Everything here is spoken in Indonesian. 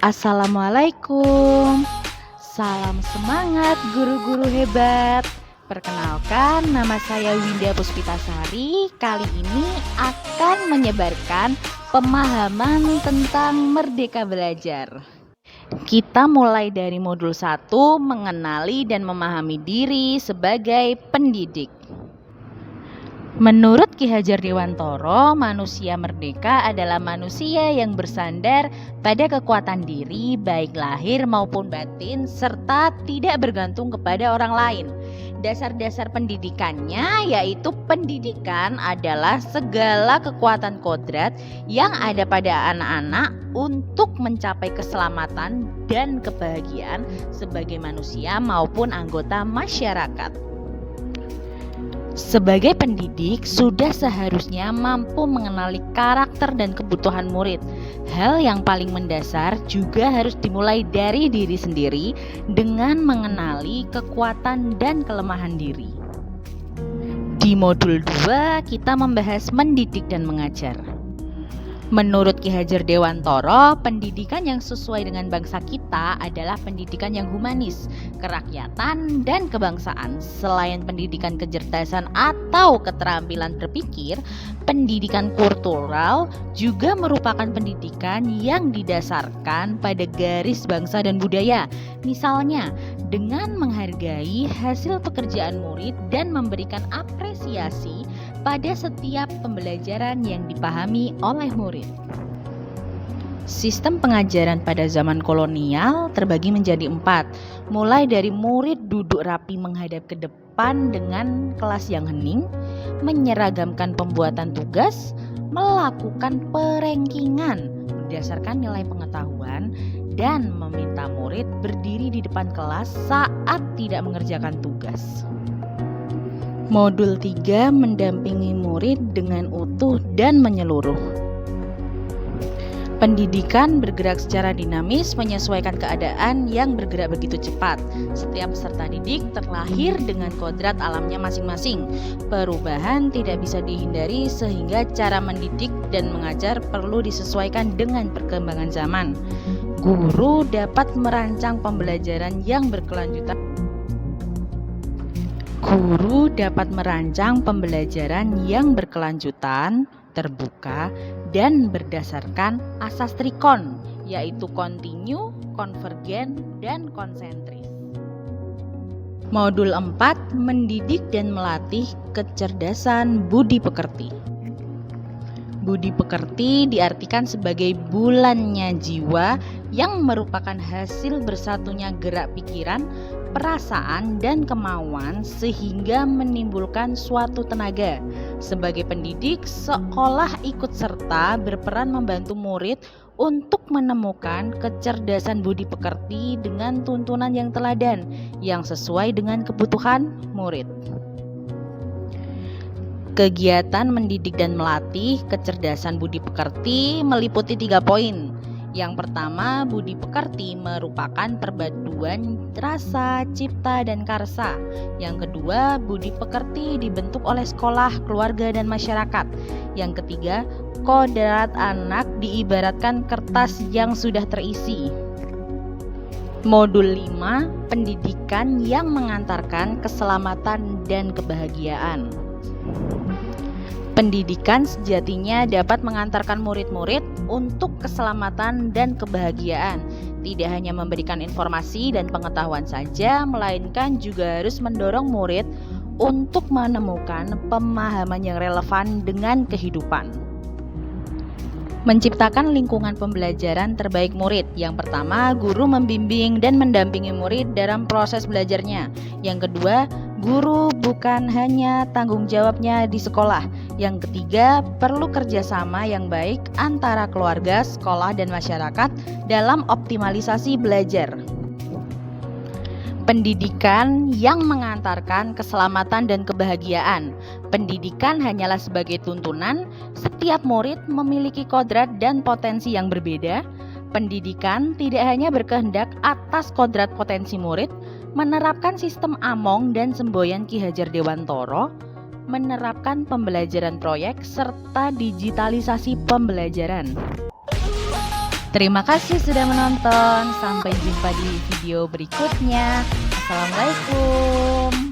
Assalamualaikum. Salam semangat guru-guru hebat. Perkenalkan, nama saya Winda Puspitasari. Kali ini akan menyebarkan pemahaman tentang Merdeka Belajar. Kita mulai dari modul 1, mengenali dan memahami diri sebagai pendidik. Menurut Ki Hajar Dewantoro, manusia merdeka adalah manusia yang bersandar pada kekuatan diri baik lahir maupun batin serta tidak bergantung kepada orang lain. Dasar-dasar pendidikannya yaitu pendidikan adalah segala kekuatan kodrat yang ada pada anak-anak untuk mencapai keselamatan dan kebahagiaan sebagai manusia maupun anggota masyarakat. Sebagai pendidik, sudah seharusnya mampu mengenali karakter dan kebutuhan murid. Hal yang paling mendasar juga harus dimulai dari diri sendiri dengan mengenali kekuatan dan kelemahan diri. Di modul 2, kita membahas mendidik dan mengajar. Menurut Ki Hajar Dewantoro, pendidikan yang sesuai dengan bangsa kita adalah pendidikan yang humanis, kerakyatan, dan kebangsaan. Selain pendidikan kecerdasan atau keterampilan berpikir, pendidikan kultural juga merupakan pendidikan yang didasarkan pada garis bangsa dan budaya. Misalnya, dengan menghargai hasil pekerjaan murid dan memberikan apresiasi pada setiap pembelajaran yang dipahami oleh murid. Sistem pengajaran pada zaman kolonial terbagi menjadi 4, mulai dari murid duduk rapi menghadap ke depan dengan kelas yang hening, menyeragamkan pembuatan tugas, melakukan perankingan berdasarkan nilai pengetahuan, dan meminta murid berdiri di depan kelas saat tidak mengerjakan tugas. Modul 3 mendampingi murid dengan utuh dan menyeluruh. Pendidikan bergerak secara dinamis menyesuaikan keadaan yang bergerak begitu cepat. Setiap peserta didik terlahir dengan kodrat alamnya masing-masing. Perubahan tidak bisa dihindari sehingga cara mendidik dan mengajar perlu disesuaikan dengan perkembangan zaman. Guru dapat merancang pembelajaran yang berkelanjutan. Guru dapat merancang pembelajaran yang berkelanjutan, terbuka, dan berdasarkan asas trikon, yaitu kontinu, konvergen, dan konsentris. Modul 4, mendidik dan melatih kecerdasan budi pekerti. Budi pekerti diartikan sebagai bulannya jiwa yang merupakan hasil bersatunya gerak pikiran, perasaan, dan kemauan sehingga menimbulkan suatu tenaga. Sebagai pendidik, sekolah ikut serta berperan membantu murid untuk menemukan kecerdasan budi pekerti dengan tuntunan yang teladan yang sesuai dengan kebutuhan murid. Kegiatan mendidik dan melatih kecerdasan budi pekerti meliputi 3 poin. Yang pertama, budi pekerti merupakan perpaduan rasa, cipta, dan karsa. Yang kedua, budi pekerti dibentuk oleh sekolah, keluarga, dan masyarakat. Yang ketiga, kodrat anak diibaratkan kertas yang sudah terisi. Modul 5, pendidikan yang mengantarkan keselamatan dan kebahagiaan. Pendidikan sejatinya dapat mengantarkan murid-murid untuk keselamatan dan kebahagiaan. Tidak hanya memberikan informasi dan pengetahuan saja, melainkan juga harus mendorong murid untuk menemukan pemahaman yang relevan dengan kehidupan. Menciptakan lingkungan pembelajaran terbaik murid. Yang pertama, guru membimbing dan mendampingi murid dalam proses belajarnya. Yang kedua, guru bukan hanya tanggung jawabnya di sekolah. Yang ketiga, perlu kerjasama yang baik antara keluarga, sekolah, dan masyarakat dalam optimalisasi belajar. Pendidikan yang mengantarkan keselamatan dan kebahagiaan. Pendidikan hanyalah sebagai tuntunan, setiap murid memiliki kodrat dan potensi yang berbeda. Pendidikan tidak hanya berkehendak atas kodrat potensi murid, menerapkan sistem Among dan semboyan Ki Hajar Dewantoro, menerapkan pembelajaran proyek serta digitalisasi pembelajaran. Terima kasih sudah menonton. Sampai jumpa di video berikutnya. Assalamualaikum.